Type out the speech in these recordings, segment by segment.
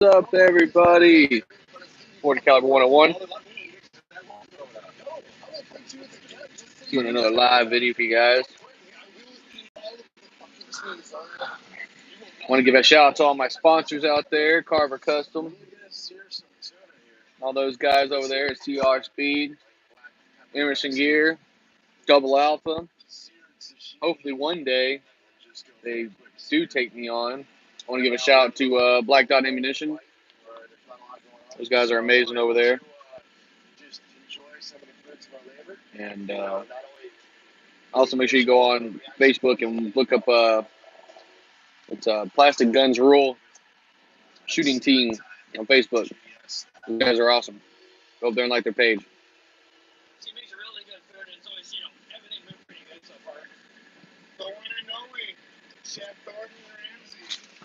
What's up, everybody? 40 caliber 101. Doing another live video for you guys. Want to give a shout out to all my sponsors out there: Carver Custom, all those guys over there at CR Speed, Emerson Gear, Double Alpha. Hopefully one day they do take me on. I want to give a shout out to Black Dot Ammunition. Those guys are amazing over there. And also make sure you go on Facebook and look up it's Plastic Guns Rule Shooting Team on Facebook. You guys are awesome. Go up there and like their page.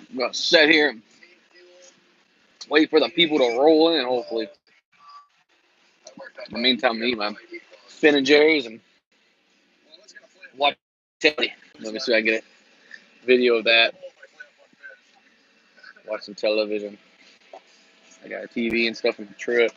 I'm gonna sit here and wait for the people to roll in, hopefully. In the meantime, me, man, Ben and Jerry's and watch telly. Let me see if I can get a video of that. Watch some television. I got a TV and stuff in the trip.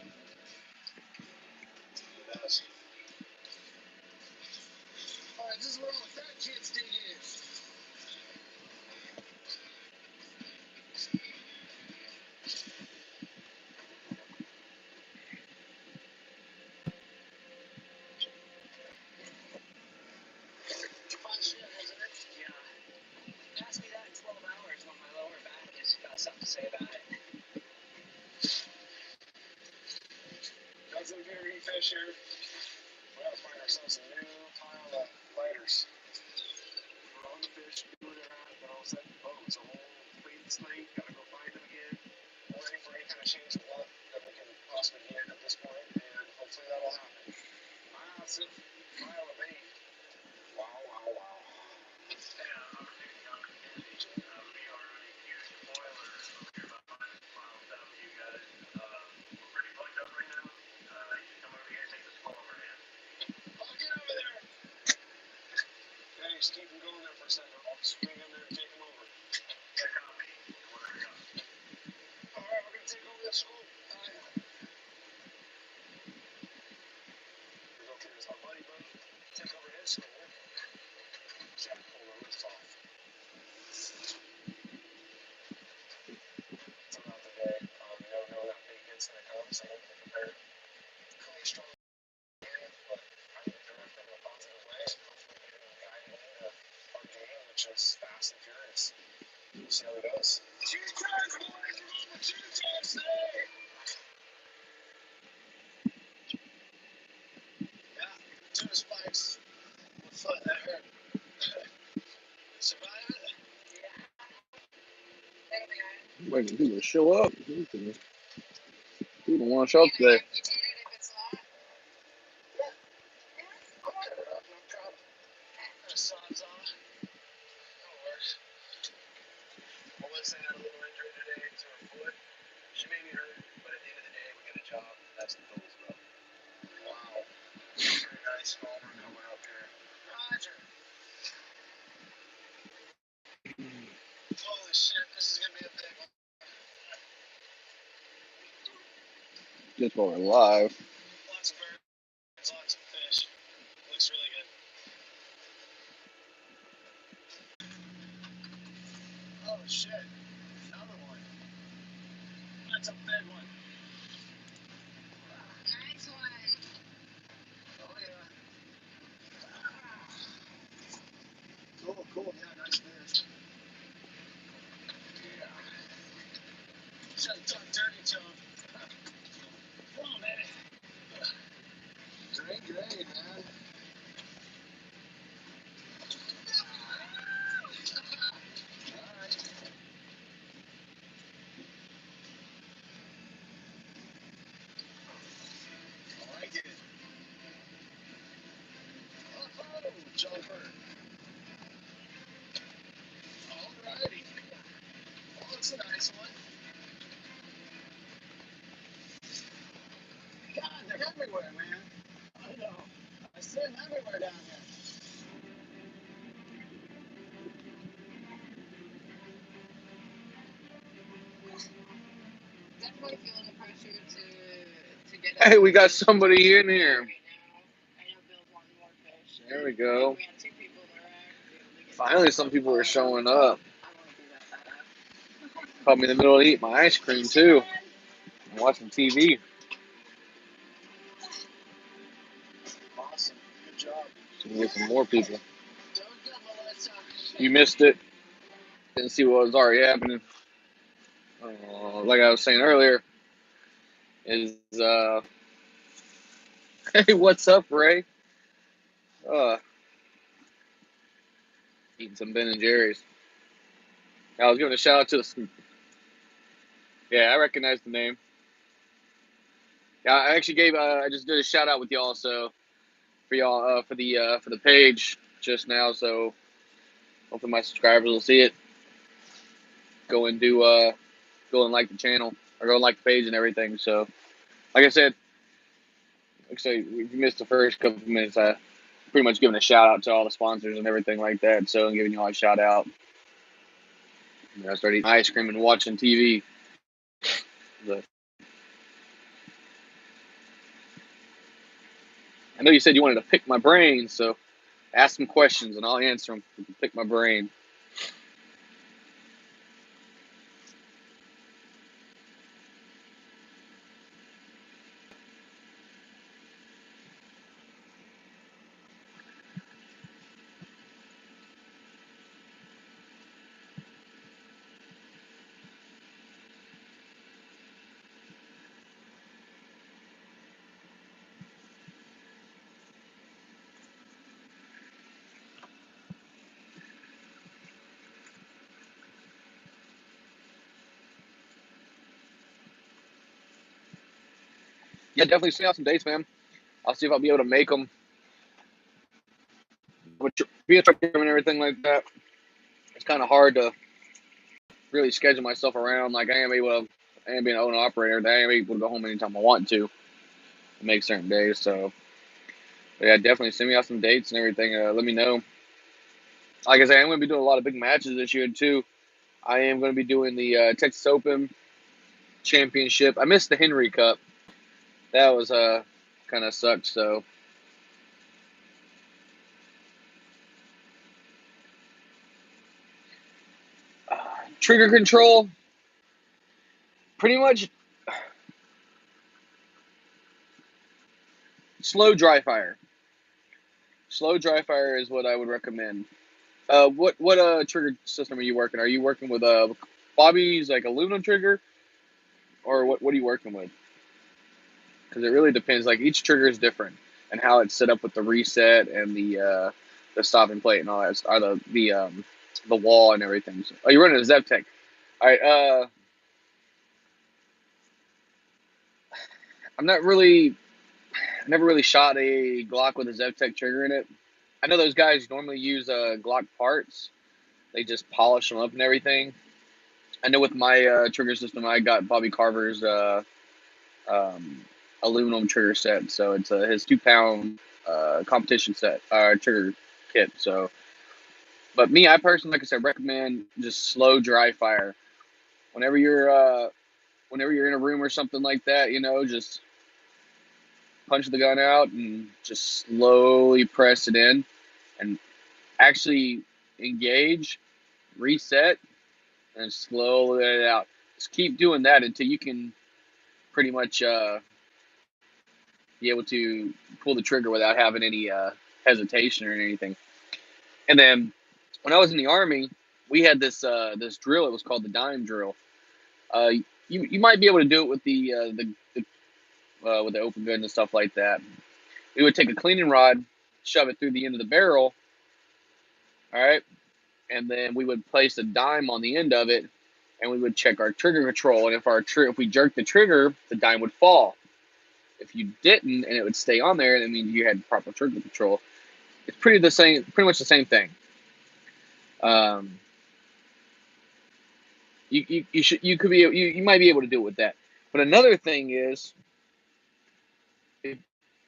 Something to say about it. That's a very Fisher. We'll find ourselves a new pile of lighters. We're on the fish, doing it out, but all of a sudden, it's a whole clean slate. Gotta go find them again. We're ready for any kind of change of luck that we can possibly get at this point, and hopefully that'll happen. Massive pile of bait. Wow. Just keep them going there for a second. I'll swing in there and take them over. Check on me. Alright, we're going to take over this school. We're going to take our buddy, take over his school. Jack, pull the roof off. Throughout the day, you never know that big incident comes. I hope they prepare really strong. But I think they're in a positive way. Hopefully, we can guide them into our game, which is fast and furious. We'll see how it goes. Two times today! Yeah, two spikes. The foot that hurt. Survive it? Yeah. Waiting for people to show up. People want to show up today. Melissa had a little injury today to her foot. She may be hurt, but at the end of the day, we get a job. That's the goal as well. Wow. Very nice Palmer coming up here. Roger. Holy shit, this is going to be a big one. Just while we're live. Lots of birds, lots of fish. Looks really good. Oh shit. Another one. That's a big one. Nice one. Oh yeah. Cool. Yeah, nice fish. Yeah. Should have talked dirty to him. Come on, man. Great, man. Jumper. Alrighty. Oh, that's a nice one. God, they're everywhere, man. I know. I see them everywhere down here. Hey, we got somebody in here. There we go. Finally, some people are showing up. Caught me in the middle of eating my ice cream, too. I'm watching TV. Awesome. Good job. So we get some more people. You missed it. Didn't see what was already happening. Like I was saying earlier, is hey, what's up, Ray? Eating some Ben and Jerry's. I was giving a shout out to the. Yeah, I recognize the name. Yeah, I actually gave. I just did a shout out with y'all, so for y'all for the page just now. So hopefully my subscribers will see it. Go and do go and like the channel or go and like the page and everything. So like I said, if you missed the first couple of minutes, I pretty much giving a shout out to all the sponsors and everything like that. So I'm giving you all a shout out. And I started eating ice cream and watching TV. But I know you said you wanted to pick my brain, so ask some questions and I'll answer them. You can pick my brain. Yeah, definitely send out some dates, man. I'll see if I'll be able to make them. Be a truck and everything like that. It's kind of hard to really schedule myself around. Like I am being an owner operator. I am able to go home anytime I want to make certain days. So yeah, definitely send me out some dates and everything. Let me know. Like I said, I'm going to be doing a lot of big matches this year too. I am going to be doing the Texas Open Championship. I missed the Henry Cup. That was kind of sucked. So trigger control, pretty much slow dry fire. Slow dry fire is what I would recommend. What trigger system are you working? Are you working with Bobby's like aluminum trigger, or what are you working with? Because it really depends. Like each trigger is different, and how it's set up with the reset and the stopping plate and all that, or the wall and everything. So, oh, you're running a ZevTech. All right. I'm not really. I never really shot a Glock with a ZevTech trigger in it. I know those guys normally use Glock parts. They just polish them up and everything. I know with my trigger system, I got Bobby Carver's um, aluminum trigger set. So it's his 2 pound competition set trigger kit. So, but me, I personally, like I said, recommend just slow dry fire. Whenever you're in a room or something like that, just punch the gun out and just slowly press it in and actually engage, reset, and slowly let it out. Just keep doing that until you can pretty much be able to pull the trigger without having any hesitation or anything. And then when I was in the Army, we had this drill. It was called the dime drill. Uh, you might be able to do it with with the open gun and stuff like that. We would take a cleaning rod, shove it through the end of the barrel, all right, and then we would place a dime on the end of it, and we would check our trigger control. And if we jerked the trigger, the dime would fall. If you didn't, and it would stay on there, that means you had proper trigger control. It's pretty much the same thing. You might be able to do it with that. But another thing is, if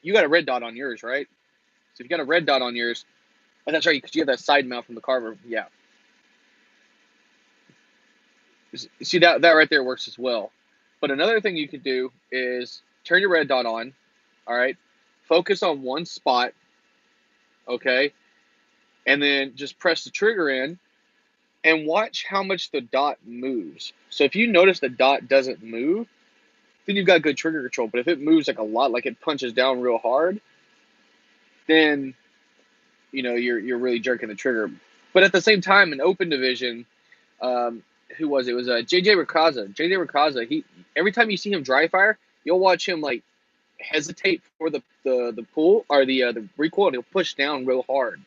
you got a red dot on yours, right? So if you got a red dot on yours, oh, that's right, because you have that side mount from the Carver. Yeah. See that right there works as well. But another thing you could do is turn your red dot on. All right. Focus on one spot. Okay. And then just press the trigger in and watch how much the dot moves. So if you notice the dot doesn't move, then you've got good trigger control. But if it moves like a lot, like it punches down real hard, then you're really jerking the trigger. But at the same time, in open division, who was it? It was JJ Rakaza. JJ Rakaza. He every time you see him dry fire, you'll watch him like hesitate for the pull or the recoil, and he'll push down real hard.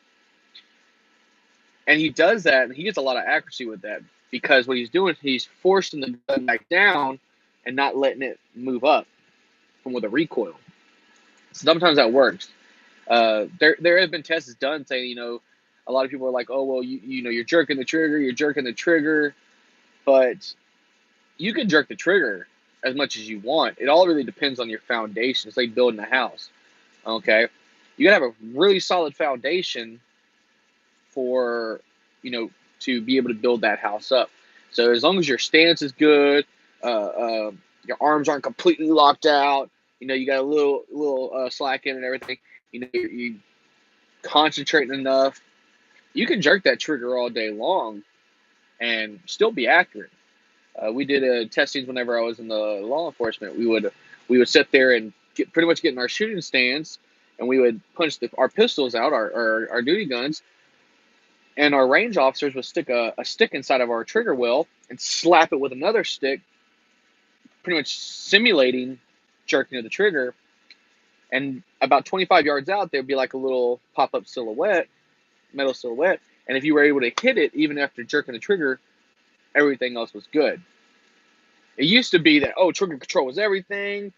And he does that, and he gets a lot of accuracy with that because what he's doing, he's forcing the gun back down and not letting it move up from with a recoil. So sometimes that works. There have been tests done saying, a lot of people are like, oh, well, you're jerking the trigger, but you can jerk the trigger as much as you want. It all really depends on your foundation. It's like building a house, okay? You gotta have a really solid foundation for, to be able to build that house up. So as long as your stance is good, your arms aren't completely locked out, you got a little slack in and everything, you're concentrating enough, you can jerk that trigger all day long and still be accurate. We did testings whenever I was in the law enforcement. We would sit there and pretty much get in our shooting stance, and we would punch our pistols out, our duty guns, and our range officers would stick a stick inside of our trigger well and slap it with another stick, pretty much simulating jerking of the trigger. And about 25 yards out, there'd be like a little pop-up silhouette, metal silhouette. And if you were able to hit it, even after jerking the trigger, everything else was good. It used to be that, trigger control was everything.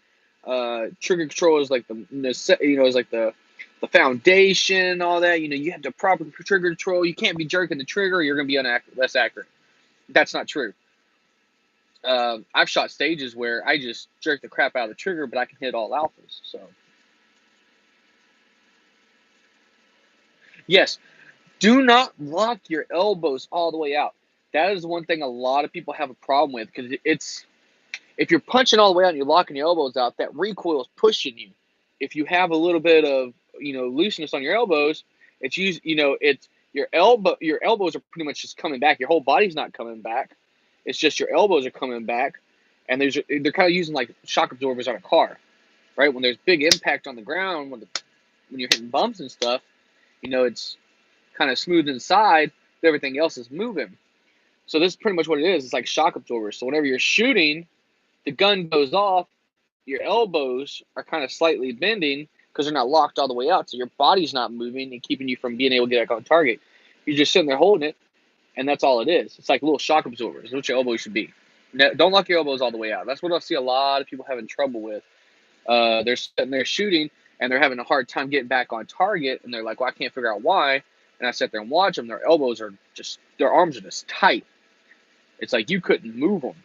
Trigger control is like is like the foundation and all that. You have to proper trigger control. You can't be jerking the trigger, or you're going to be less accurate. That's not true. I've shot stages where I just jerk the crap out of the trigger, but I can hit all alphas. So, yes, do not lock your elbows all the way out. That is one thing a lot of people have a problem with, because if you're punching all the way out and you're locking your elbows out, that recoil is pushing you. If you have a little bit of looseness on your elbows, it's your elbows are pretty much just coming back. Your whole body's not coming back. It's just your elbows are coming back, and they're kind of using like shock absorbers on a car, right? When there's big impact on the ground, when you're hitting bumps and stuff, it's kind of smooth inside, but everything else is moving. So this is pretty much what it is. It's like shock absorbers. So whenever you're shooting, the gun goes off, your elbows are kind of slightly bending because they're not locked all the way out. So your body's not moving and keeping you from being able to get back on target. You're just sitting there holding it, and that's all it is. It's like little shock absorbers. That's what your elbows should be. Now, don't lock your elbows all the way out. That's what I see a lot of people having trouble with. They're sitting there shooting, and they're having a hard time getting back on target, and they're like, well, I can't figure out why. And I sit there and watch them. Their arms are just tight. It's like you couldn't move them.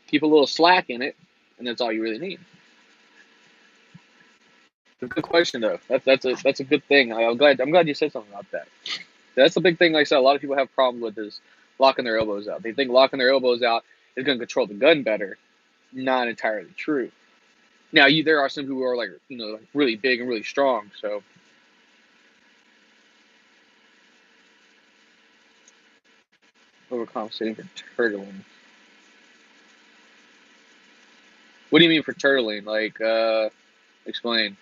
Keep a little slack in it, and that's all you really need. It's a good question, though. That's a good thing. I'm glad you said something about that. That's the big thing. Like I said, a lot of people have problems with is locking their elbows out. They think locking their elbows out is going to control the gun better. Not entirely true. Now, there are some people who are like really big and really strong. So overcompensating for turtling. What do you mean for turtling? Like, explain.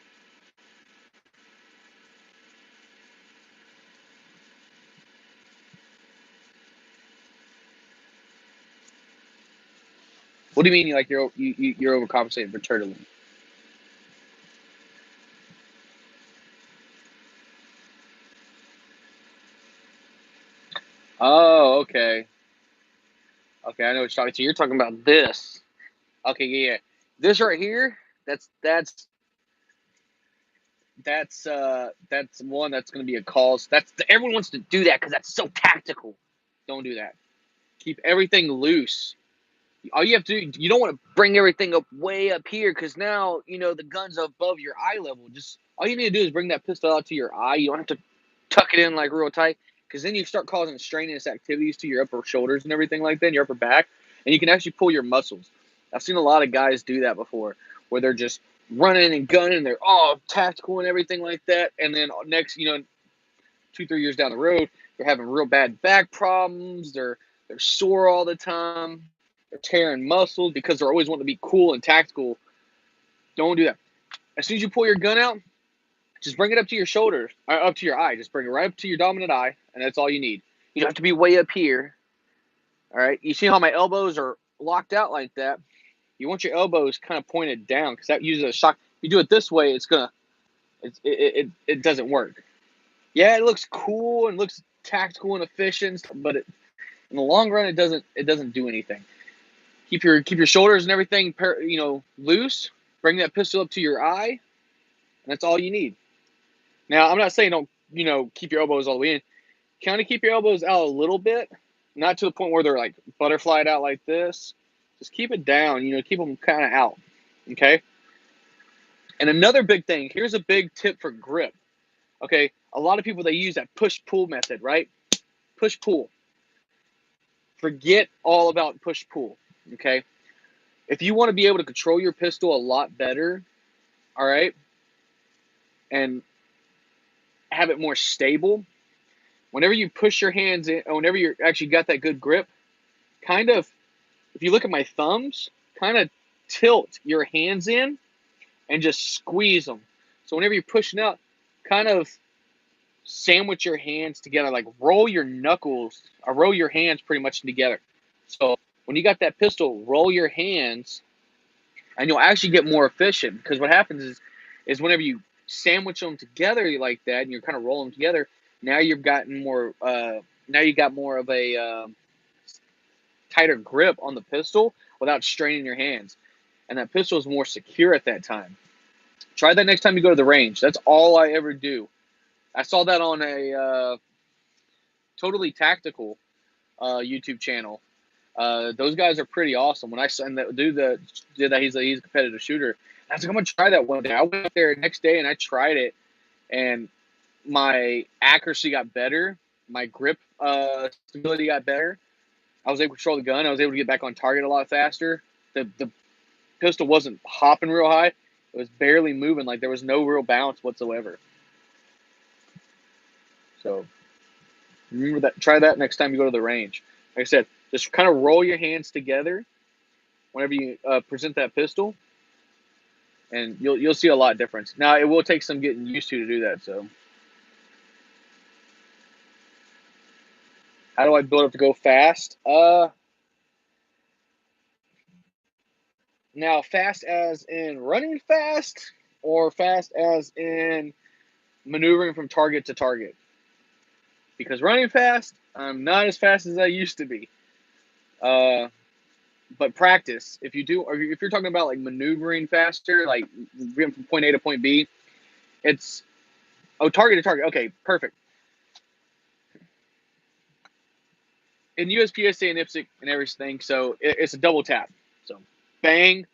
What do you mean? Like you're overcompensating for turtling? Oh, okay. Okay, I know what you're talking. So you're talking about this. Okay, yeah. This right here, that's one that's going to be a cause. Everyone wants to do that because that's so tactical. Don't do that. Keep everything loose. All you have to do, you don't want to bring everything up way up here because now the gun's above your eye level. Just all you need to do is bring that pistol out to your eye. You don't have to tuck it in like real tight, because then you start causing strenuous activities to your upper shoulders and everything like that, and your upper back, and you can actually pull your muscles. I've seen a lot of guys do that before, where they're just running and gunning, they're all tactical and everything like that, and then next, 2-3 years down the road, they're having real bad back problems. They're sore all the time. They're tearing muscles because they're always wanting to be cool and tactical. Don't do that. As soon as you pull your gun out, just bring it up to your shoulders, or up to your eye. Just bring it right up to your dominant eye, and that's all you need. You don't have to be way up here. All right. You see how my elbows are locked out like that? You want your elbows kind of pointed down because that uses a shock. If you do it this way, it doesn't work. Yeah, it looks cool and looks tactical and efficient, but in the long run, it doesn't do anything. Keep your shoulders and everything loose. Bring that pistol up to your eye, and that's all you need. Now, I'm not saying don't keep your elbows all the way in. Kind of keep your elbows out a little bit, not to the point where they're like butterflied out like this. Just keep it down. Keep them kind of out. Okay. And another big thing. Here's a big tip for grip. Okay, a lot of people, they use that push-pull method, right? Push-pull. Forget all about push-pull, okay? If you want to be able to control your pistol a lot better, all right, and have it more stable, whenever you push your hands in, or whenever you're actually got that good grip, kind of, if you look at my thumbs, kind of tilt your hands in and just squeeze them. So whenever you're pushing out, kind of sandwich your hands together, like roll your knuckles, or roll your hands pretty much together. So when you got that pistol, roll your hands, and you'll actually get more efficient. Because what happens is whenever you sandwich them together like that, and you're kind of rolling them together, now you've gotten more. Now you got more of a tighter grip on the pistol without straining your hands, and that pistol is more secure at that time. Try that next time you go to the range. That's all I ever do. I saw that on a Totally Tactical YouTube channel. Those guys are pretty awesome. When I send that dude that did that, he's a competitive shooter. I was like, I'm gonna try that one day. I went out there the next day and I tried it, and my accuracy got better. My grip stability got better. I was able to control the gun. I was able to get back on target a lot faster. The pistol wasn't hopping real high. It was barely moving. Like there was no real bounce whatsoever. So remember that. Try that next time you go to the range. Like I said, just kind of roll your hands together whenever you present that pistol, and you'll see a lot of difference. Now it will take some getting used to do that. So how do I build up to go fast? Now fast as in running fast, or fast as in maneuvering from target to target? Because running fast, I'm not as fast as I used to be. But practice. If you do, or if you're talking about like maneuvering faster, like getting from point A to point B, it's target to target. Okay, perfect. In USPSA and IPSC and everything, so it's a double tap. So bang,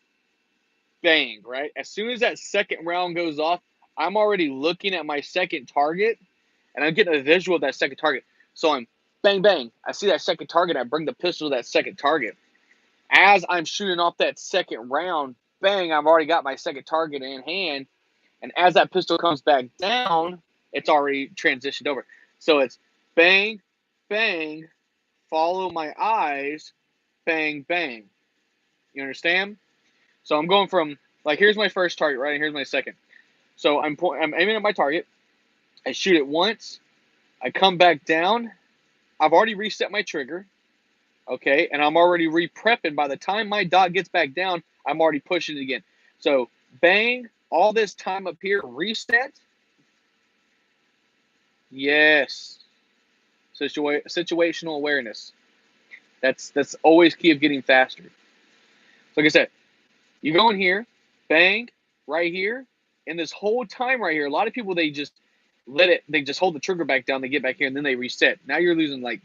bang, right? As soon as that second round goes off, I'm already looking at my second target, and I'm getting a visual of that second target. So I'm bang, bang. I see that second target. I bring the pistol to that second target. As I'm shooting off that second round, bang, I've already got my second target in hand. And as that pistol comes back down, it's already transitioned over. So it's bang, bang, follow my eyes, bang, bang. You understand? So I'm going from, like, here's my first target, right? And here's my second. So I'm aiming at my target. I shoot it once. I come back down. I've already reset my trigger. Okay, and I'm already re-prepping. By the time my dot gets back down, I'm already pushing it again. So bang, all this time up here, reset. Yes. Situational awareness. That's always key of getting faster. So like I said, you go in here, bang, right here, and this whole time right here, a lot of people, they just hold the trigger back down, they get back here, and then they reset. Now you're losing like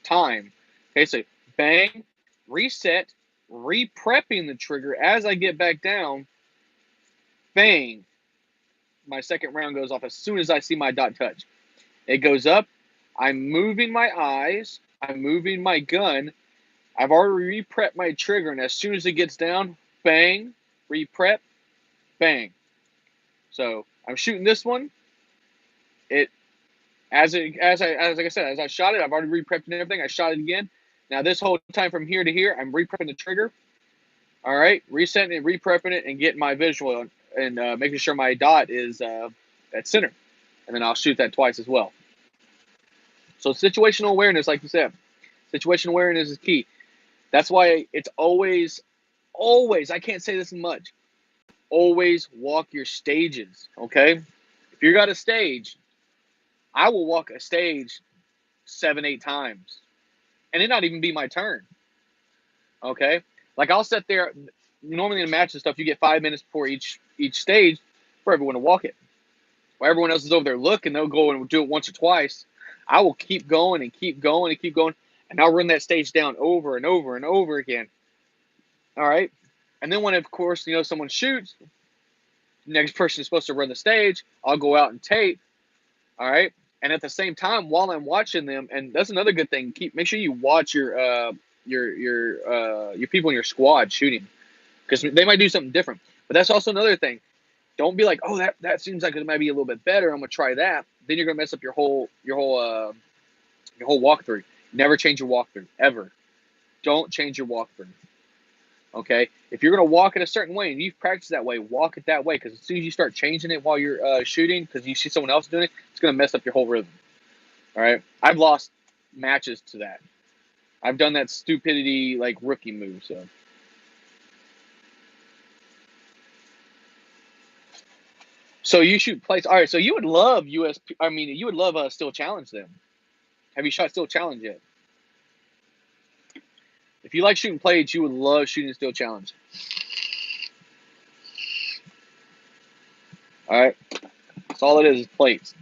time. Okay, so bang, reset, re-prepping the trigger as I get back down, bang, my second round goes off as soon as I see my dot touch. It goes up, I'm moving my eyes, I'm moving my gun, I've already re-prepped my trigger, and as soon as it gets down, bang, re-prep, bang. So I'm shooting this one. It like I said, as I shot it, I've already re-prepped and everything. I shot it again. Now this whole time from here to here, I'm re-prepping the trigger. All right, resetting it, re-prepping it, and getting my visual and making sure my dot is at center, and then I'll shoot that twice as well. So situational awareness, like you said, situational awareness is key. That's why it's always, always. I can't say this much. Always walk your stages. Okay, if you got a stage, I will walk a stage 7, 8 times, and it not even be my turn. Okay, like I'll sit there. Normally in a match and stuff, you get 5 minutes before each stage for everyone to walk it. While everyone else is over there looking, they'll go and do it once or twice. I will keep going and keep going and keep going, and I'll run that stage down over and over and over again. All right, and then when of course someone shoots, the next person is supposed to run the stage. I'll go out and tape. All right, and at the same time, while I'm watching them, and that's another good thing. Make sure you watch your people in your squad shooting, because they might do something different. But that's also another thing. Don't be like, oh, that seems like it might be a little bit better. I'm gonna try that. Then you're gonna mess up your whole walkthrough. Never change your walkthrough ever. Don't change your walkthrough. Okay, if you're gonna walk it a certain way and you've practiced that way, walk it that way. Because as soon as you start changing it while you're shooting, because you see someone else doing it, it's gonna mess up your whole rhythm. All right, I've lost matches to that. I've done that stupidity like rookie move. So you shoot plates. All right, so you would love USP. I mean, you would love Steel Challenge then. Have you shot Steel Challenge yet? If you like shooting plates, you would love shooting Steel Challenge. All right, that's all it is plates,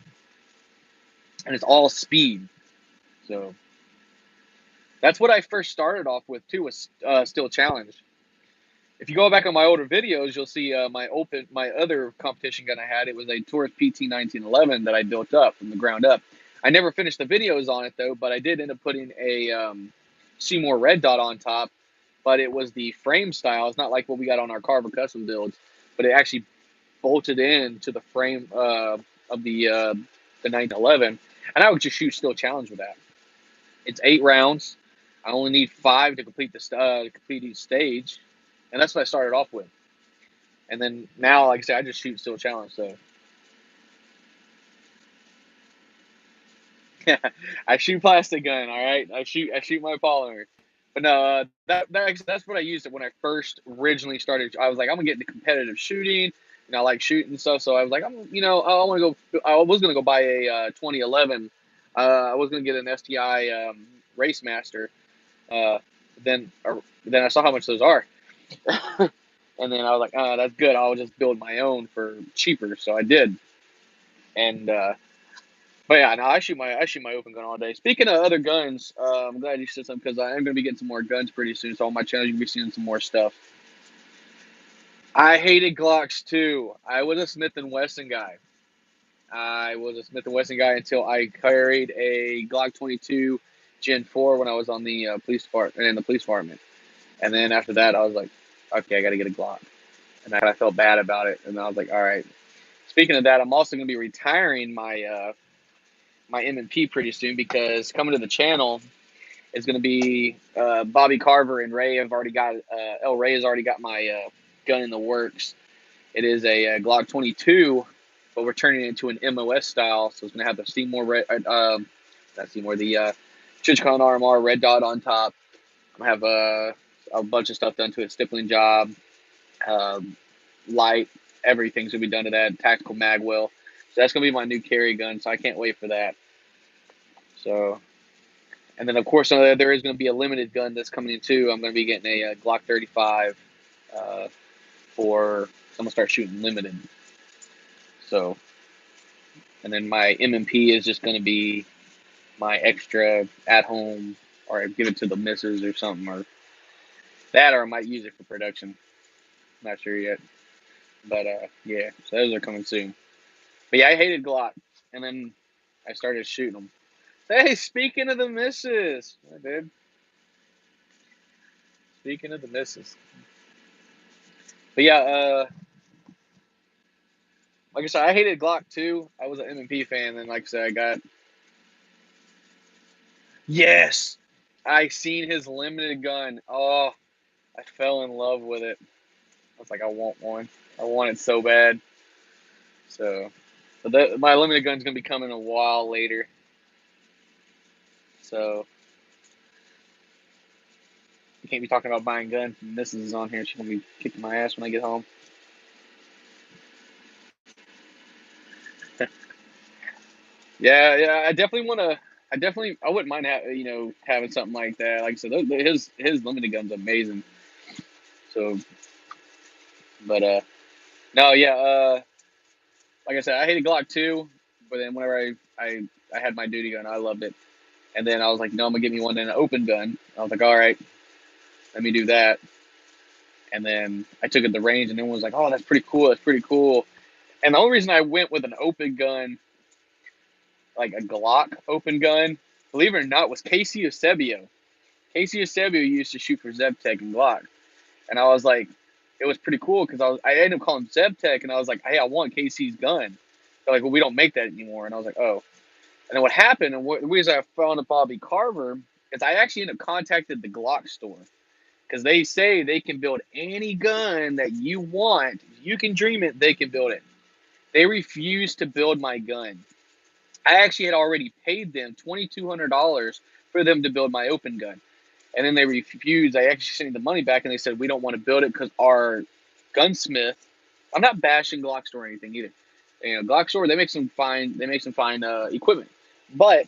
and it's all speed. So that's what I first started off with too, was Steel Challenge. If you go back on my older videos, you'll see my other competition gun I had. It was a Taurus PT 1911 that I built up from the ground up. I never finished the videos on it though, but I did end up putting a Seymour red dot on top. But it was the frame style. It's not like what we got on our Carver custom builds, but it actually bolted in to the frame of the 1911, and I would just shoot Steel Challenge with that. It's 8 rounds. I only need 5 to complete to complete each stage, and that's what I started off with. And then now, like I said, I just shoot Steel Challenge. So I shoot plastic gun. All right, I shoot my polymer. But no, that's what I used it when I first originally started. I was like, I'm gonna get into competitive shooting, and I like shooting stuff. So I was like, I want to go. I was gonna go buy a 2011. I was gonna get an STI Race Master. Uh, then I saw how much those are, and then I was like, oh, that's good. I'll just build my own for cheaper. So I did, and but yeah, no, I shoot my open gun all day. Speaking of other guns, I'm glad you said something, because I am gonna be getting some more guns pretty soon. So on my channel, you'll be seeing some more stuff. I hated Glocks too. I was a Smith and Wesson guy. I was a Smith and Wesson guy until I carried a Glock 22 Gen 4 when I was on the police department in the police department. And then after that, I was like, okay, I got to get a Glock. And I felt bad about it. And I was like, all right. Speaking of that, I'm also going to be retiring my M&P pretty soon, because coming to the channel is going to be Bobby Carver and Ray have already got El Ray has already got my gun in the works. It is a Glock 22, but we're turning it into an MOS style. So it's going to have the Seymour not Seymour, the Chichicon RMR red dot on top. I'm going to have a bunch of stuff done to it, stippling job, um, light, everything's going to be done to that, tactical magwell. So that's going to be my new carry gun, so I can't wait for that. So, and then of course there is going to be a limited gun that's coming in too. I'm going to be getting a Glock 35 for, I'm going to start shooting limited. So, and then my M&P is just going to be my extra at home, or I give it to the missus or something, or that, or I might use it for production. Not sure yet. But yeah, so those are coming soon. But yeah, I hated Glock, and then I started shooting them. Hey, speaking of the missus, I did. Speaking of the misses. But yeah, like I said, I hated Glock too. I was an M&P fan, and like I said, I got yes. I seen his limited gun. Oh, I fell in love with it. I was like, I want one. I want it so bad. So, but my limited gun's gonna be coming a while later. So, you can't be talking about buying guns. Mrs. is on here. She's gonna be kicking my ass when I get home. Yeah. I definitely want to. I wouldn't mind having something like that. Like I said, his limited gun's amazing. So, but no, yeah. Like I said, I hated Glock too, but then whenever I had my duty gun, I loved it. And then I was like, no, I'm gonna get me one in an open gun. I was like, all right, let me do that. And then I took it to the range, and everyone was like, oh, that's pretty cool. That's pretty cool. And the only reason I went with an open gun, like a Glock open gun, believe it or not, was Casey Eusebio. Casey Eusebio used to shoot for Zebtech and Glock, and I was like, it was pretty cool because I ended up calling Zebtech, and I was like, hey, I want Casey's gun. They're like, well, we don't make that anymore, and I was like, oh. And then what happened, and the reason I found a Bobby Carver is I actually ended up contacted the Glock store because they say they can build any gun that you want. You can dream it, they can build it. They refused to build my gun. I actually had already paid them $2,200 for them to build my open gun. And then they refused. I actually sent the money back, and they said, we don't want to build it because our gunsmith, I'm not bashing Glock store or anything either. Glock store, they make some fine equipment. But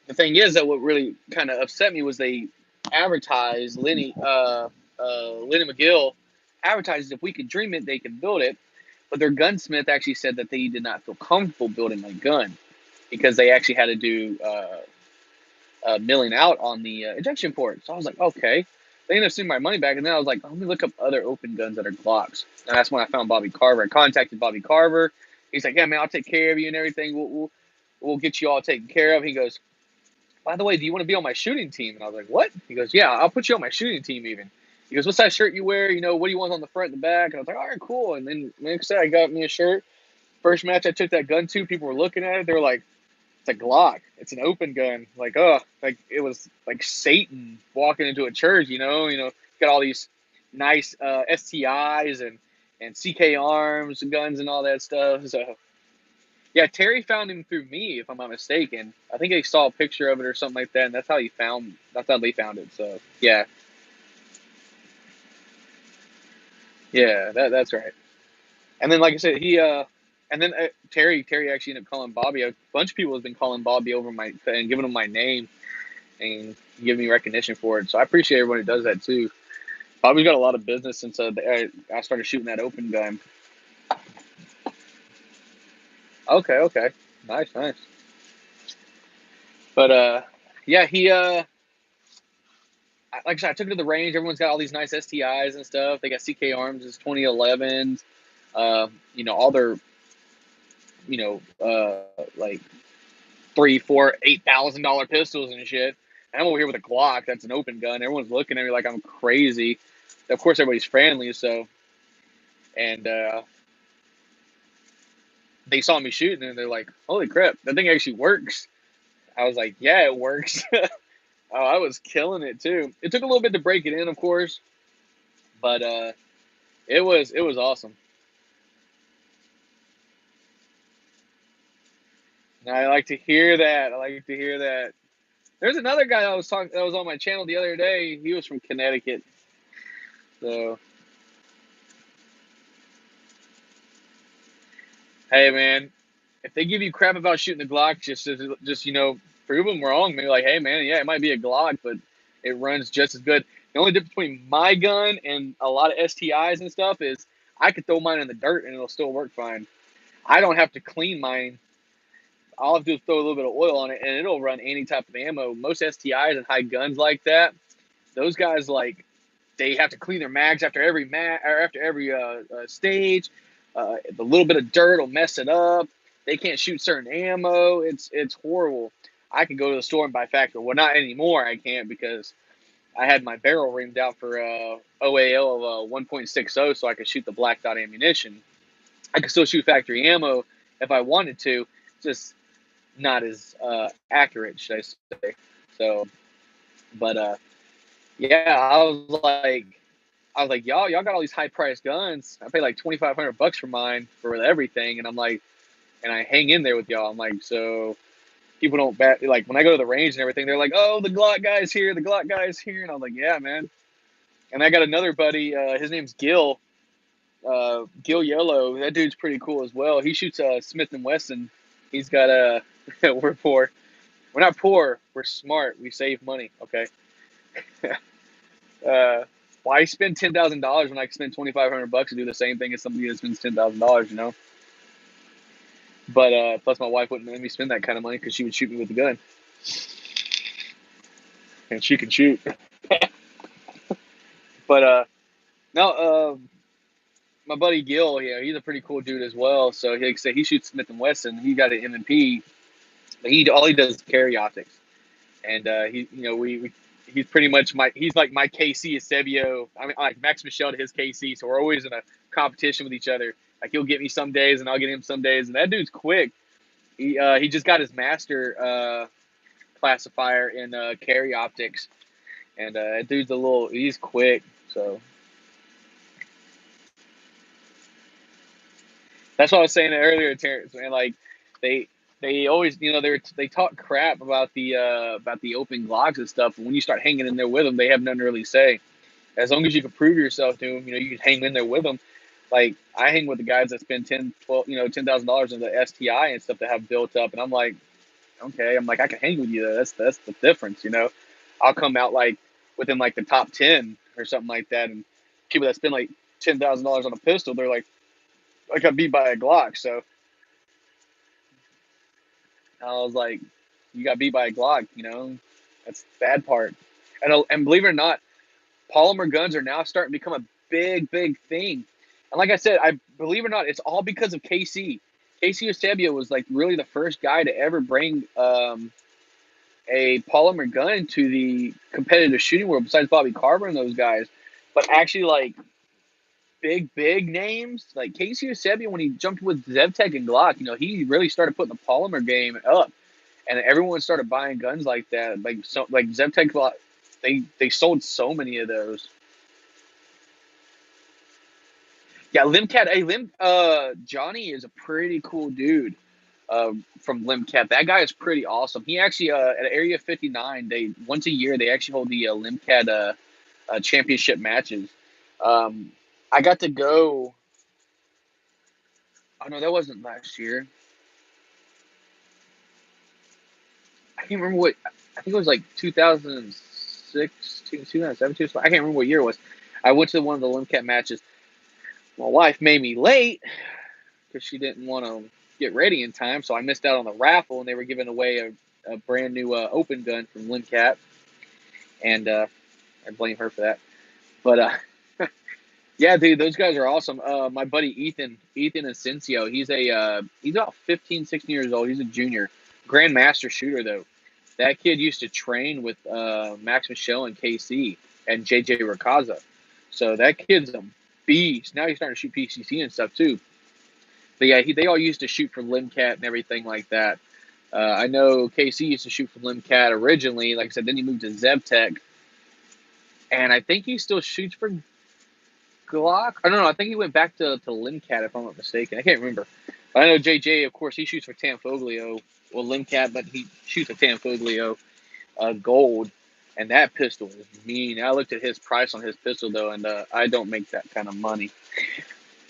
the thing is that what really kind of upset me was they advertised Lenny McGill advertised if we could dream it, they can build it. But their gunsmith actually said that they did not feel comfortable building my gun because they actually had to do milling out on the ejection port. So I was like, okay. They ended up sending my money back, and then I was like, let me look up other open guns that are Glocks. And that's when I found Bobby Carver. I contacted Bobby Carver. He's like, yeah, man, I'll take care of you and everything. We'll get you all taken care of. He goes, by the way, do you want to be on my shooting team? And I was like, what? He goes, yeah, I'll put you on my shooting team even. He goes, what size shirt you wear? What do you want on the front and the back? And I was like, all right, cool. And then next day I got me a shirt. First match I took that gun to, people were looking at it. They were like, it's a Glock. It's an open gun. Like, like it was like Satan walking into a church, got all these nice STIs and CK arms and guns and all that stuff. So yeah, Terry found him through me, if I'm not mistaken. I think he saw a picture of it or something like that, and that's how they found it. So yeah, that's right. And then like I said, and then Terry actually ended up calling Bobby. A bunch of people have been calling Bobby over and giving him my name and giving me recognition for it. So I appreciate everyone who does that too. Bobby's got a lot of business since I started shooting that open gun. Okay, nice. But yeah, like I said, I took it to the range. Everyone's got all these nice STIs and stuff. They got CK arms, it's 2011s. All their, like $3, $4, $8,000 pistols and shit. And I'm over here with a Glock that's an open gun. Everyone's looking at me like I'm crazy. Of course, everybody's friendly, so and they saw me shooting and they're like, "Holy crap, that thing actually works!" I was like, "Yeah, it works." Oh, I was killing it too. It took a little bit to break it in, of course, but it was awesome. And I like to hear that. I like to hear that. There's another guy that was on my channel the other day. He was from Connecticut. So hey, man, if they give you crap about shooting the Glock, just prove them wrong. Maybe like, hey, man, yeah, it might be a Glock, but it runs just as good. The only difference between my gun and a lot of STIs and stuff is I could throw mine in the dirt and it'll still work fine. I don't have to clean mine. All I have to do is throw a little bit of oil on it and it'll run any type of ammo. Most STIs and high guns like that, those guys they have to clean their mags after every or after every stage. The little bit of dirt will mess it up. They can't shoot certain ammo. It's horrible. I can go to the store and buy factory. Well, not anymore. I can't because I had my barrel reamed out for OAL of 1.60 so I could shoot the black dot ammunition. I could still shoot factory ammo if I wanted to, just not as accurate, should I say. So, but yeah, I was like, y'all got all these high priced guns. I paid like $2,500 for mine for everything, and I'm like, and I hang in there with y'all. I'm like, so people don't bat like when I go to the range and everything. They're like, oh, the Glock guy's here, the Glock guy's here, and I was like, yeah, man. And I got another buddy. His name's Gil. Gil Yellow. That dude's pretty cool as well. He shoots Smith and Wesson. He's got a. We're poor. We're not poor. We're smart. We save money. Okay. Why spend $10,000 when I can spend $2,500 to do the same thing as somebody that spends $10,000? You know. But plus, my wife wouldn't let me spend that kind of money because she would shoot me with a gun, and she can shoot. But no, my buddy Gil, yeah, he's a pretty cool dude as well. So he, like I said, he shoots Smith and Wesson. He got an M&P, but he all he does is carry optics, and he, you know, we he's pretty much he's like my KC Eusebio. I mean, like Max Michel to his KC. So we're always in a competition with each other. Like he'll get me some days, and I'll get him some days. And that dude's quick. He just got his master classifier in carry optics, and that dude's he's quick. So that's what I was saying earlier, Terrence. Man, like they they always, you know, they talk crap about the open Glocks and stuff. But when you start hanging in there with them, they have nothing to really say. As long as you can prove yourself to them, you know, you can hang in there with them. Like I hang with the guys that spend 10, 12, you know, $10,000 on the STI and stuff that have built up, and I'm like, okay, I'm like I can hang with you. That's the difference, you know. I'll come out like within like the top 10 or something like that, and people that spend like $10,000 on a pistol, they're like, I got beat by a Glock. So I was like, you got beat by a Glock, you know, that's the bad part. And believe it or not, polymer guns are now starting to become a big thing. And like I said, I believe it or not, it's all because of KC. KC Eusebio was like really the first guy to ever bring a polymer gun to the competitive shooting world, besides Bobby Carver and those guys. But actually, like big names like Casey Eusebio, when he jumped with Zevtech and Glock, you know, he really started putting the polymer game up, and everyone started buying guns like that. Like Zevtech Glock, they sold so many of those. Yeah, Limcat. Hey, Johnny is a pretty cool dude. From Limcat, that guy is pretty awesome. He actually at Area 59, they once a year they actually hold the Limcat championship matches. Um, I got to go. Oh no, that wasn't last year. I can't remember what. I think it was like 2006, 2007, I can't remember what year it was. I went to one of the Limcat matches. My wife made me late because she didn't want to get ready in time, so I missed out on the raffle, and they were giving away a brand new open gun from Limcat, and I blame her for that. But yeah, dude, those guys are awesome. My buddy Ethan Asensio, he's about 15, 16 years old. He's a junior, grandmaster shooter though. That kid used to train with Max Michel and KC and JJ Rakaza. So that kid's a beast. Now he's starting to shoot PCC and stuff too. But yeah, they all used to shoot from Limcat and everything like that. I know KC used to shoot from Limcat originally. Like I said, then he moved to Zevtech, and I think he still shoots for Glock. I don't know. I think he went back to Limcat if I'm not mistaken. I can't remember. But I know JJ, of course, he shoots for Tanfoglio. Well, Limcat, but he shoots a Tanfoglio gold, and that pistol is mean. I looked at his price on his pistol though, and I don't make that kind of money.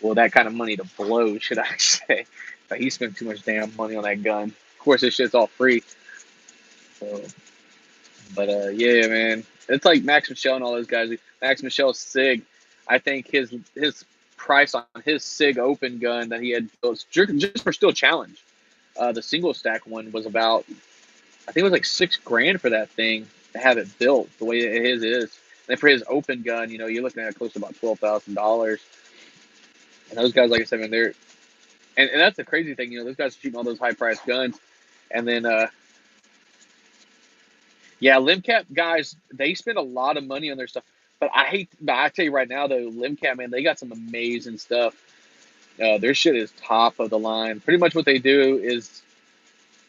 Well, that kind of money to blow, should I say? But he spent too much damn money on that gun. Of course, this shit's all free. So, but yeah, man, it's like Max Michel and all those guys. Max Michel's Sig, I think his price on his Sig open gun that he had built just for Steel Challenge, the single stack one was about, I think it was like $6,000 for that thing to have it built the way his is. And then for his open gun, you know, you're looking at close to about $12,000. And those guys, like I said, man, and that's the crazy thing, you know, those guys are shooting all those high priced guns, and then Yeah, LimCap guys, they spend a lot of money on their stuff. But I tell you right now though, LimCap, man, they got some amazing stuff. Their shit is top of the line. Pretty much what they do is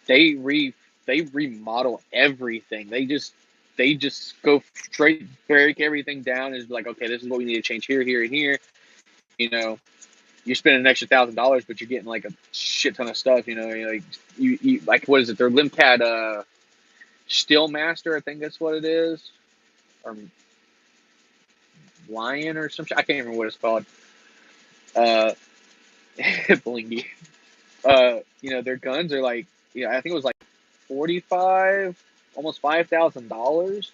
they re they remodel everything. They just go straight, break everything down. And is like, okay, this is what we need to change here, here, and here. You know, you're spending an extra $1,000, but you're getting like a shit ton of stuff. You know, you like what is it? Their Limcat Steelmaster, I think that's what it is, or Lion or some shit. I can't remember what it's called. Uh, Blingy. Their guns are like, I think it was like 45, almost $5,000.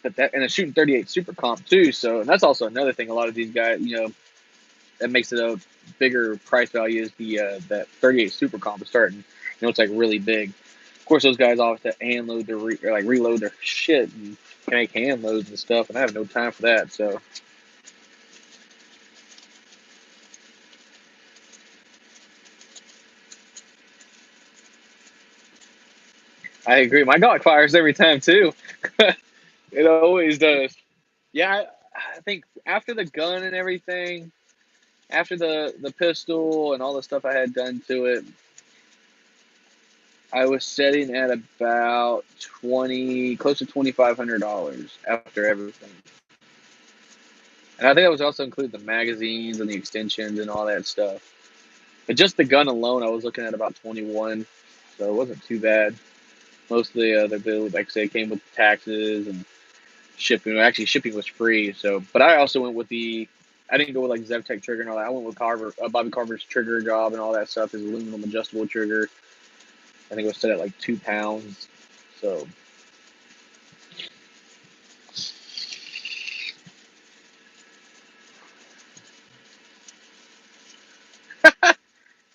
But that, and it's shooting 38 super comp too. So, and that's also another thing. A lot of these guys, that makes it a bigger price value is the that 38 super comp is starting. It's like really big. Of course, those guys all have to hand load their or like reload their shit and can make hand loads and stuff, and I have no time for that. So, I agree. My Glock fires every time too. It always does. Yeah, I think after the gun and everything, after the pistol and all the stuff I had done to it, I was setting at about close to $2,500 after everything. And I think that was also include the magazines and the extensions and all that stuff. But just the gun alone, I was looking at about 21, so it wasn't too bad. Most of the bill, like I said, came with taxes and shipping. Actually, shipping was free. So, but I also went with I didn't go with like ZevTech trigger and all that. I went with Bobby Carver's trigger job and all that stuff. His aluminum adjustable trigger. I think it was set at like 2 pounds. So,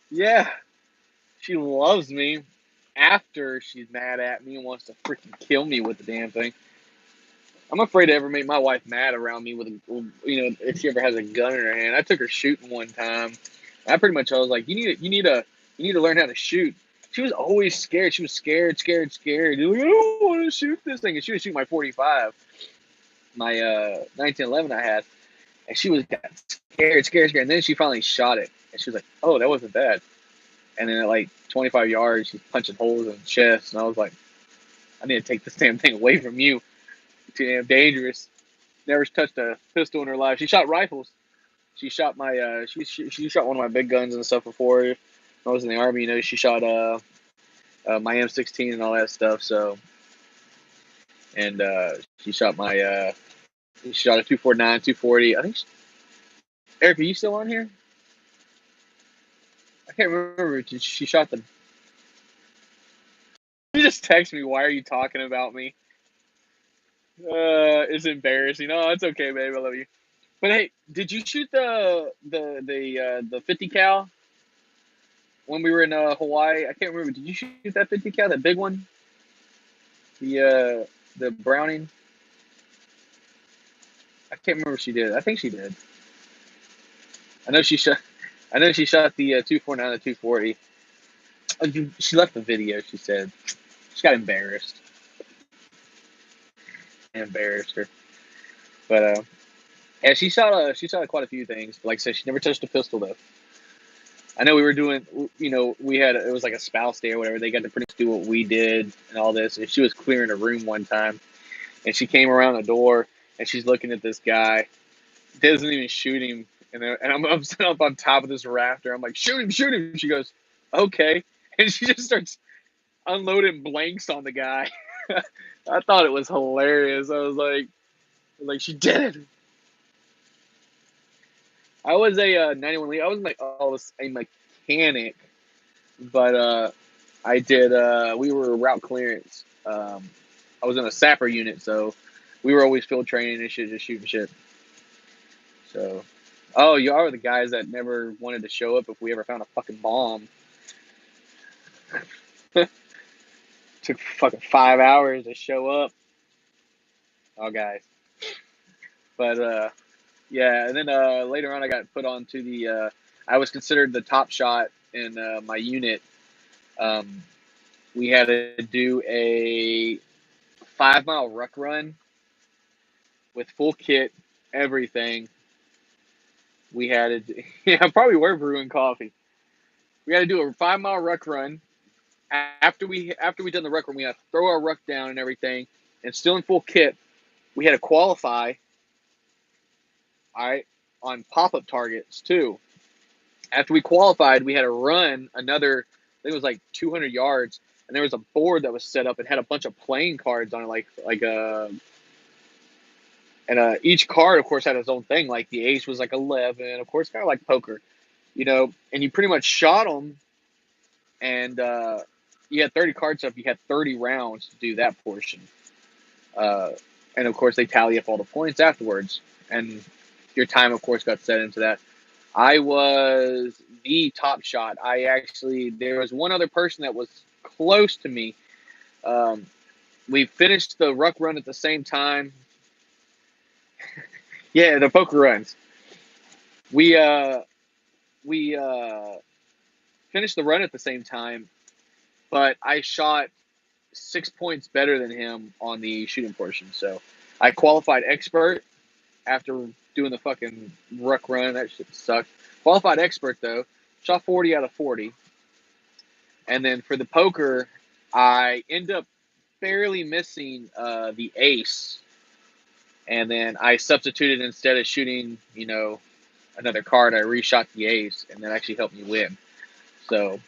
yeah, she loves me after she's mad at me and wants to freaking kill me with the damn thing. I'm afraid to ever make my wife mad around me with, if she ever has a gun in her hand. I took her shooting one time. I pretty much I was like, you need to learn how to shoot. She was always scared. She was scared, scared, scared. Like, I don't want to shoot this thing. And she was shooting my 45, my 1911 I had, and she got scared, scared, scared. And then she finally shot it, and she was like, "Oh, that wasn't bad." And then at like 25 yards, she's punching holes in the chest, and I was like, "I need to take this damn thing away from you. It's too damn dangerous." Never touched a pistol in her life. She shot rifles. She shot my she shot one of my big guns and stuff before. When I was in the army, she shot my M16 and all that stuff. So, and she shot she shot a 249, 240. I think. Eric, are you still on here? I can't remember. She shot the. You just text me. Why are you talking about me? It's embarrassing. No, it's okay, babe. I love you. But hey, did you shoot the 50 cal when we were in Hawaii? I can't remember. Did you shoot that 50 cal, that big one? The Browning? I can't remember if she did. I think she did. I know she shot. I know she shot the 249 and 240. Oh, she left the video. She said she got embarrassed. I embarrassed her. But yeah, she shot quite a few things. Like I said, she never touched a pistol though. I know we were doing. It was like a spouse day or whatever. They got to pretty much do what we did and all this. And she was clearing a room one time, and she came around the door and she's looking at this guy. Doesn't even shoot him, and I'm sitting up on top of this rafter. I'm like, shoot him, shoot him. She goes, okay, and she just starts unloading blanks on the guy. I thought it was hilarious. I was like she did it. I was a 91 Lee. I was a mechanic, but I did. We were route clearance. I was in a sapper unit, so we were always field training and shit, just shooting shit. So, oh, you are the guys that never wanted to show up if we ever found a fucking bomb. Took fucking 5 hours to show up. Oh, guys. But yeah, and then later on, I got put onto the. I was considered the top shot in my unit. We had to do a 5-mile ruck run with full kit, everything. We had to, yeah, probably were brewing coffee. We had to do a 5-mile ruck run. After we done the ruck run, we had to throw our ruck down and everything, and still in full kit. We had to qualify, all right, on pop-up targets too. After we qualified, we had to run another, I think it was like 200 yards, and there was a board that was set up and had a bunch of playing cards on it, and each card, of course, had its own thing. Like the ace was like 11, of course, kind of like poker, and you pretty much shot them, and you had 30 cards up. You had 30 rounds to do that portion, uh, and of course, they tally up all the points afterwards, and your time, of course, got set into that. I was the top shot. There was one other person that was close to me. We finished the ruck run at the same time. Yeah, the poker runs. We finished the run at the same time, but I shot 6 points better than him on the shooting portion. So I qualified expert after doing the fucking ruck run. That shit sucked. Qualified expert though, shot 40 out of 40. And then for the poker, I end up barely missing the ace. And then I substituted, instead of shooting, another card, I reshot the ace, and that actually helped me win. So,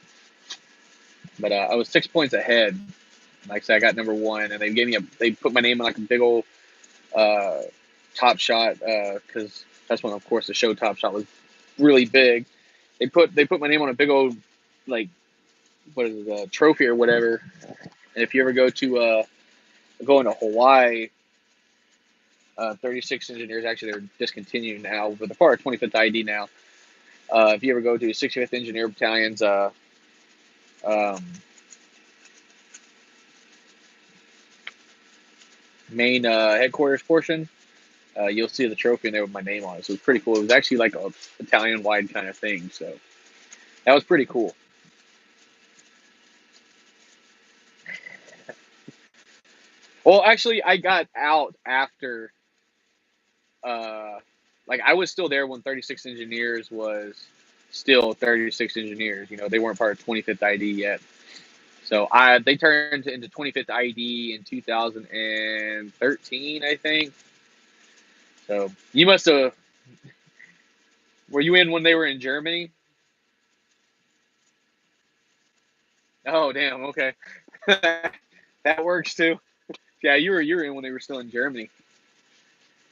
but I was 6 points ahead. Like I said, I got number one, and they put my name in like a big old uh, Top Shot, because that's when, of course, the show Top Shot was really big. They put my name on a big old, like, what is it, a trophy or whatever. And if you ever go to going to Hawaii, 36 engineers, actually they're discontinued now, but they're part of 25th ID now. If you ever go to 65th Engineer Battalion's main headquarters portion, you'll see the trophy in there with my name on it. So it's pretty cool. It was actually like a battalion-wide kind of thing. So that was pretty cool. Well, actually, I got out after, like, I was still there when 36 Engineers was still 36 Engineers. They weren't part of 25th ID yet. So they turned into 25th ID in 2013, I think. So you must have. Were you in when they were in Germany? Oh, damn. Okay, that works too. Yeah, you were in when they were still in Germany.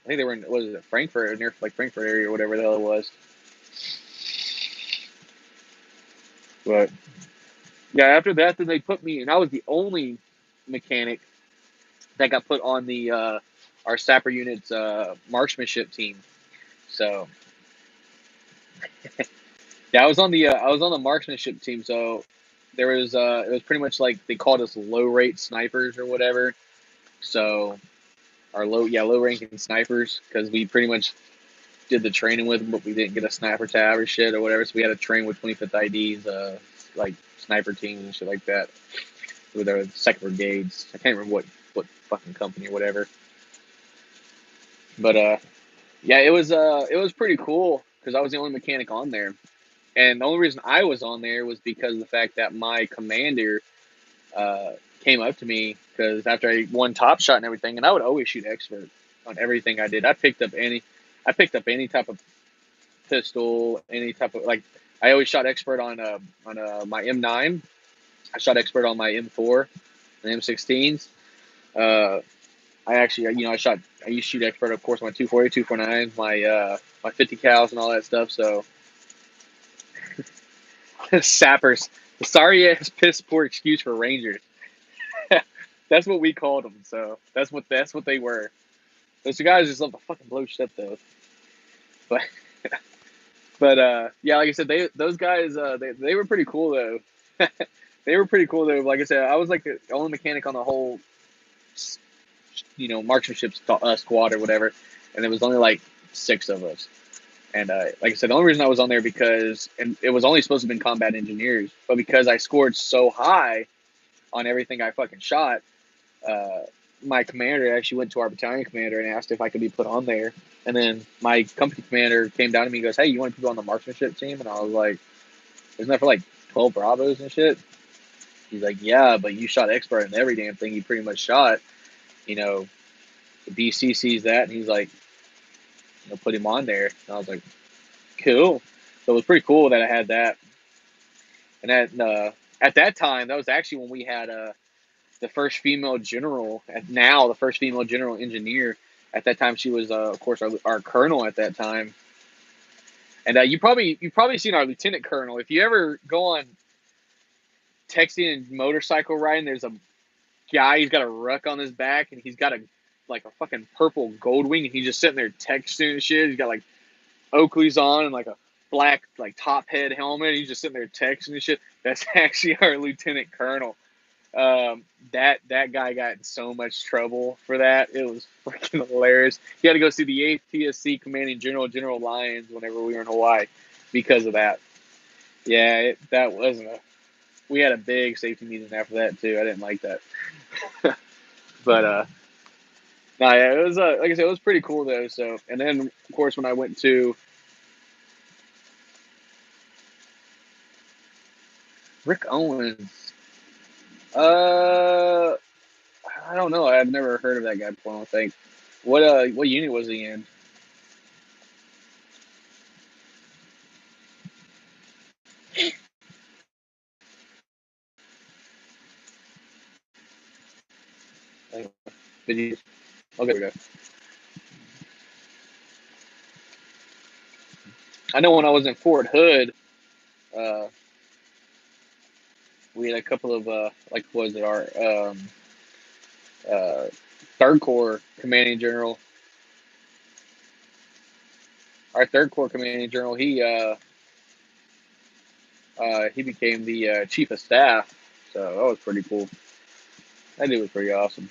I think they were in, what is it, Frankfurt, or near like Frankfurt area or whatever the hell it was. But yeah, after that, then they put me, and I was the only mechanic that got put on the our sapper unit's marksmanship team. So yeah, I was on the marksmanship team. So there was it was pretty much like they called us low rate snipers or whatever. So our low ranking snipers, because we pretty much did the training with them, but we didn't get a sniper tab or shit or whatever. So we had to train with 25th IDs, like sniper teams and shit like that, with our second brigades. I can't remember what fucking company or whatever. But yeah, it was pretty cool because I was the only mechanic on there, and the only reason I was on there was because of the fact that my commander uh, came up to me, because after I won Top Shot and everything, and I would always shoot expert on everything I did. I picked up any type of pistol, any type of, like, I always shot expert on my M9. I shot expert on my M4 and M16s. I actually, I used to shoot expert, of course, my 240, 249, my 50 cals and all that stuff. So sappers, sorry ass piss poor excuse for Rangers. That's what we called them. So that's what they were. Those guys just love to fucking blow shit though. But yeah, like I said, those guys they were pretty cool though. They were pretty cool though. Like I said, I was like the only mechanic on the whole, marksmanship squad or whatever, and there was only like 6 of us. And like I said, the only reason I was on there and it was only supposed to have been combat engineers, but because I scored so high on everything I fucking shot, my commander actually went to our battalion commander and asked if I could be put on there. And then my company commander came down to me and goes, "Hey, you want to be on the marksmanship team?" And I was like, "Isn't that for like 12 Bravos and shit?" He's like, "Yeah, but you shot expert in every damn thing you pretty much shot. You know, the BC sees that, and he's like, put him on there." And I was like, "Cool." So it was pretty cool that I had that. And at that time, that was actually when we had the first female general. Now the first female general engineer. At that time, she was, of course, our colonel at that time. And you've probably seen our lieutenant colonel. If you ever go on texting and motorcycle riding, there's a guy. He's got a ruck on his back, and he's got a fucking purple gold wing, and he's just sitting there texting and shit. He's got like Oakley's on and like a black like top head helmet. He's just sitting there texting and shit. That's actually our lieutenant colonel. That guy got in so much trouble for that. It was freaking hilarious. He had to go see the ATSC commanding general, General Lyons, whenever we were in Hawaii because of that. Yeah, that wasn't a. We had a big safety meeting after that too. I didn't like that, but no, yeah, it was like I said, it was pretty cool though. So, and then of course when I went to Rick Owens, uh, I don't know. I've never heard of that guy before. I don't think. What unit was he in? Did he? Okay, we go. I know when I was in Fort Hood, uh, we had a couple of like was it our uh, third corps commanding general. Our third corps commanding general, he became the chief of staff. So that was pretty cool. That dude was pretty awesome.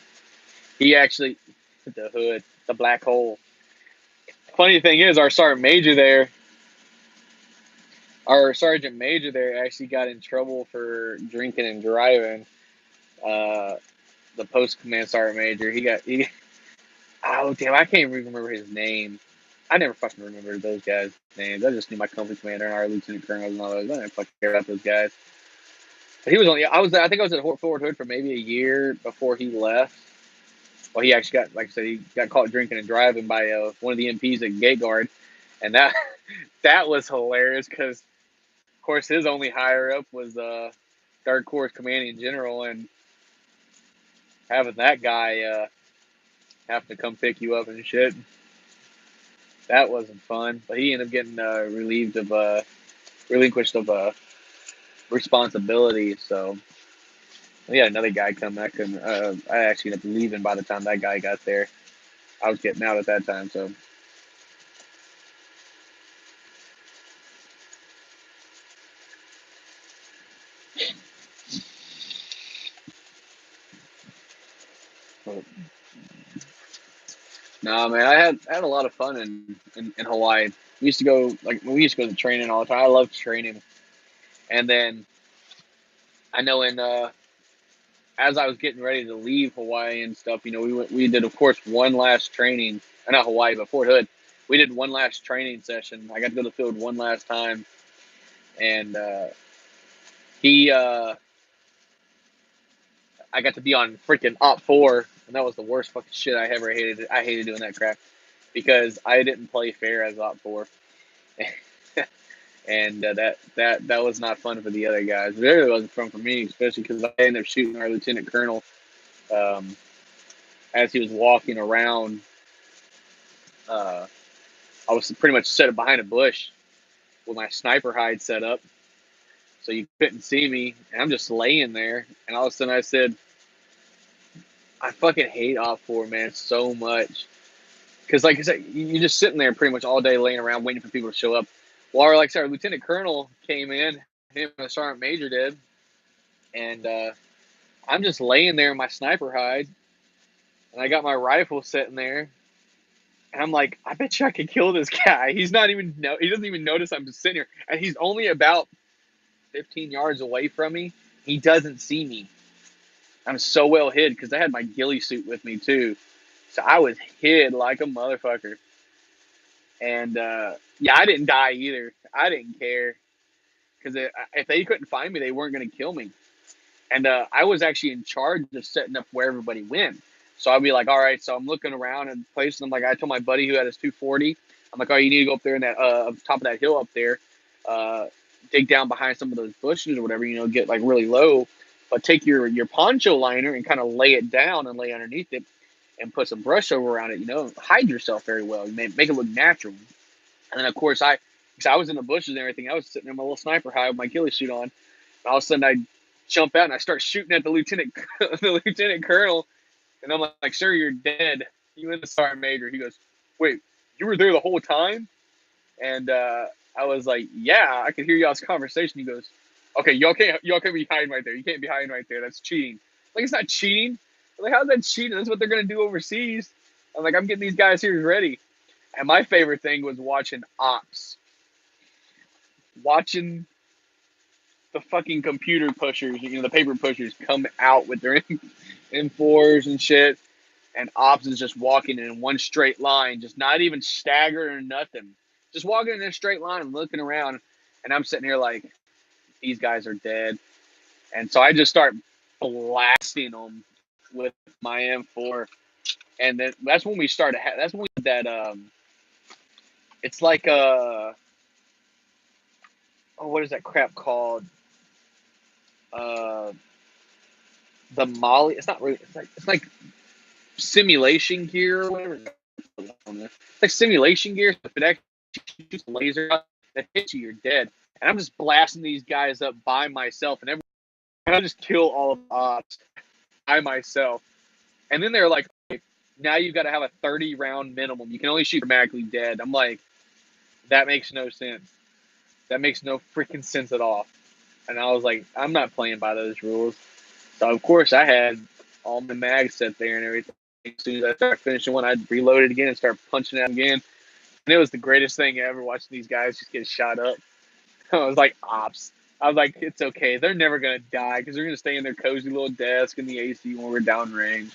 He actually the hood, the black hole. Funny thing is, our sergeant major there actually got in trouble for drinking and driving. Uh, the post command sergeant major, he oh damn, I can't even remember his name. I never fucking remember those guys' names. I just knew my company commander and our lieutenant colonels and all those. I didn't fucking care about those guys. But he was only. I think I was at Fort Hood for maybe a year before he left. Well, he actually got, like I said, he got caught drinking and driving by one of the MPs at Gate Guard, and that that was hilarious because, of course, his only higher up was Third Corps commanding general, and having that guy have to come pick you up and shit. That wasn't fun, but he ended up getting relinquished of responsibility. So we had another guy come. I actually ended up leaving by the time that guy got there. I was getting out at that time, so. No, man, I had a lot of fun in Hawaii. We used to go to training all the time. I loved training, and then I know as I was getting ready to leave Hawaii and stuff, we did of course one last training, not Hawaii but Fort Hood. We did one last training session. I got to go to the field one last time, and he I got to be on freaking Op 4, and that was the worst fucking shit I ever hated. I hated doing that crap because I didn't play fair as Op 4. And that was not fun for the other guys. It really wasn't fun for me, especially because I ended up shooting our lieutenant colonel um, as he was walking around. Uh, I was pretty much set behind a bush with my sniper hide set up, so you couldn't see me. And I'm just laying there, and all of a sudden I said, "I fucking hate Op 4, man, so much." Because like I said, you're just sitting there pretty much all day laying around waiting for people to show up. Well, like I said, our lieutenant colonel came in, him and the sergeant major did, and I'm just laying there in my sniper hide, and I got my rifle sitting there, and I'm like, I bet you I could kill this guy. He doesn't even notice I'm just sitting here, and he's only about 15 yards away from me. He doesn't see me, I'm so well hid because I had my ghillie suit with me too. So I was hid like a motherfucker. And yeah, I didn't die either. I didn't care because if they couldn't find me, they weren't going to kill me. And I was actually in charge of setting up where everybody went. So I'd be like, all right, so I'm looking around and placing them. Like I told my buddy who had his 240, I'm like, oh, you need to go up there in that up top of that hill up there, uh, dig down behind some of those bushes or whatever, get like really low, but take your poncho liner and kind of lay it down and lay underneath it and put some brush over around it, hide yourself very well, make it look natural. And then of course because I was in the bushes and everything, I was sitting there in my little sniper hide with my ghillie suit on. And all of a sudden I jump out and I start shooting at the lieutenant, the lieutenant colonel, and I'm like, "Sir, you're dead. You and the sergeant major." He goes, "Wait, you were there the whole time?" And I was like, "Yeah, I could hear y'all's conversation." He goes, "Okay, y'all can't be hiding right there. You can't be hiding right there. That's cheating." Like, it's not cheating. I'm like, how's that cheating? That's what they're gonna do overseas. I'm like, I'm getting these guys here ready. And my favorite thing was watching ops, watching the fucking computer pushers, the paper pushers come out with their M4s and shit, and ops is just walking in one straight line, just not even staggering or nothing, just walking in a straight line and looking around, and I'm sitting here like, these guys are dead, and so I just start blasting them with my M4, and then that's when we started. That's when we did that. It's like oh, what is that crap called? Uh, the Molly. It's not really. It's like simulation gear or whatever. It's like simulation gear. So if it actually shoots a laser that hits you, you're dead. And I'm just blasting these guys up by myself, and I just kill all of the odds by myself. And then they're like, okay, now you've got to have a 30 round minimum. You can only shoot automatically dead. I'm like, that makes no sense. That makes no freaking sense at all. And I was like, I'm not playing by those rules. So of course I had all my mags set there and everything. As soon as I start finishing one, I'd reload it again and start punching it again. And it was the greatest thing ever watching these guys just get shot up. I was like, ops. I was like, it's okay. They're never going to die because they're going to stay in their cozy little desk in the AC when we're downrange.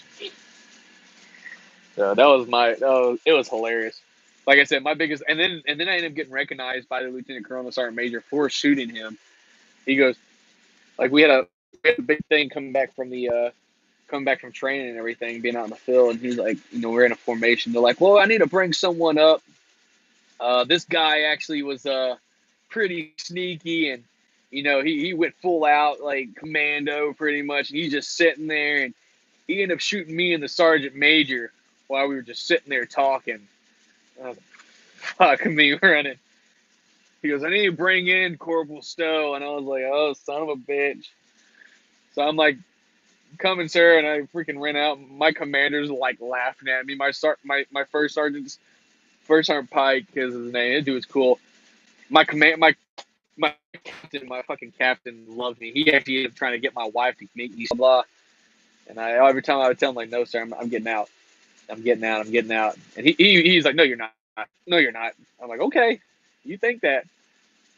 So it was hilarious. Like I said, my biggest, and then I ended up getting recognized by the lieutenant colonel, the sergeant major for shooting him. He goes, like we had a big thing coming back from training and everything, being out in the field, and he's like, we're in a formation. They're like, well, I need to bring someone up. This guy actually was pretty sneaky, and he went full out like commando pretty much. And he's just sitting there, and he ended up shooting me and the sergeant major while we were just sitting there talking. I was like, fuck me running. He goes, I need to bring in Corporal Stowe, and I was like, oh, son of a bitch. So I'm like, coming, sir, and I freaking ran out. My commander's like laughing at me. My first sergeant Pike is his name. That dude was cool. My captain, my fucking captain loved me. He actually ended up trying to get my wife to meet me, blah. And every time I would tell him like, no, sir, I'm getting out. I'm getting out. I'm getting out. And he's like, no, you're not. No, you're not. I'm like, okay, you think that.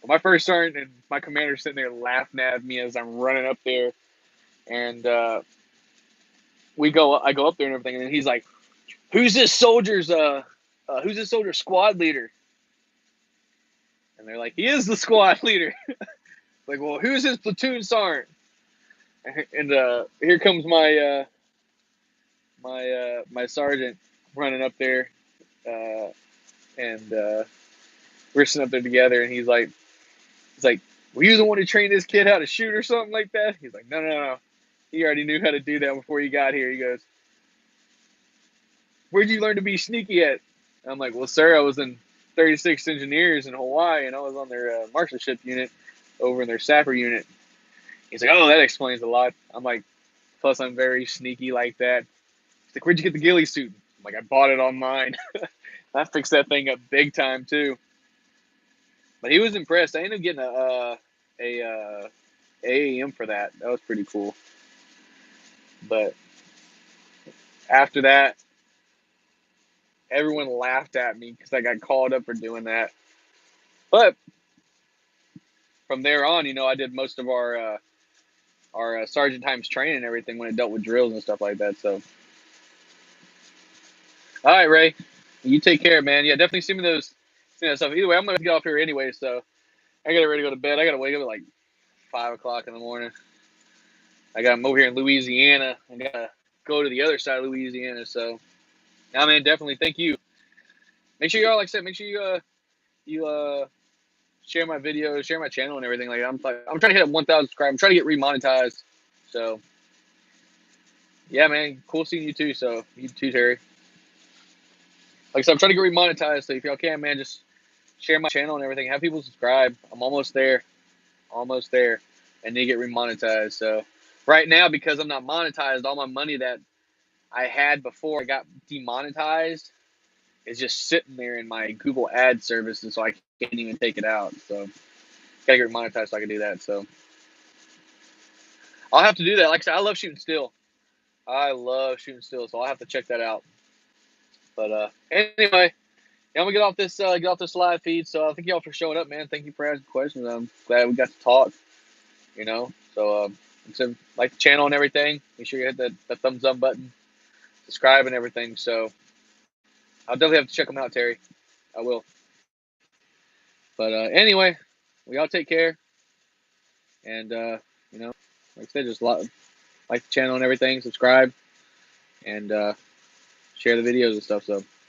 Well, my first sergeant and my commander sitting there laughing at me as I'm running up there, and I go up there and everything, and he's like, who's this soldier's squad leader? And they're like, he is the squad leader. Like, well, who's his platoon sergeant? And here comes my sergeant running up there, and we're sitting up there together, and he's like, were you the one who trained this kid how to shoot or something like that? He's like, no. He already knew how to do that before he got here. He goes, where'd you learn to be sneaky at? I'm like, well, sir, I was in 36th Engineers in Hawaii, and I was on their marshalship unit over in their sapper unit. He's like, oh, that explains a lot. I'm like, plus I'm very sneaky like that. He's like, where'd you get the ghillie suit? I'm like, I bought it online. I fixed that thing up big time too. But he was impressed. I ended up getting a AAM for that. That was pretty cool. But after that, everyone laughed at me because I got called up for doing that. But from there on, I did most of our our Sergeant Times training and everything when it dealt with drills and stuff like that. So, all right, Ray, you take care, man. Yeah, definitely send me those stuff. Either way, I'm gonna get off here anyway, so I gotta ready to go to bed. I gotta wake up at like 5 o'clock in the morning. I'm over here in Louisiana. I gotta go to the other side of Louisiana. So, yeah, man, definitely thank you. Make sure y'all, like I said, make sure you share my videos, share my channel and everything. I'm trying to hit up 1,000 subscribers. I'm trying to get remonetized. So, yeah, man, cool seeing you too. So, you too, Terry. Like I said, I'm trying to get remonetized. So if y'all can, man, just share my channel and everything. Have people subscribe. I'm almost there. Almost there. And then get remonetized. So right now, because I'm not monetized, all my money that I had before I got demonetized is just sitting there in my Google ad service, and so I can't even take it out. So gotta get remonetized so I can do that. So I'll have to do that. Like I said, I love shooting still. I love shooting still, so I'll have to check that out. But anyway, yeah, I'm gonna get off this live feed. So thank y'all for showing up, man. Thank you for asking questions. I'm glad we got to talk. So like the channel and everything. Make sure you hit the thumbs up button, subscribe and everything. So I'll definitely have to check them out, Terry. I will. But anyway, we all take care, and like I said, just like the channel and everything, subscribe, and share the videos and stuff. So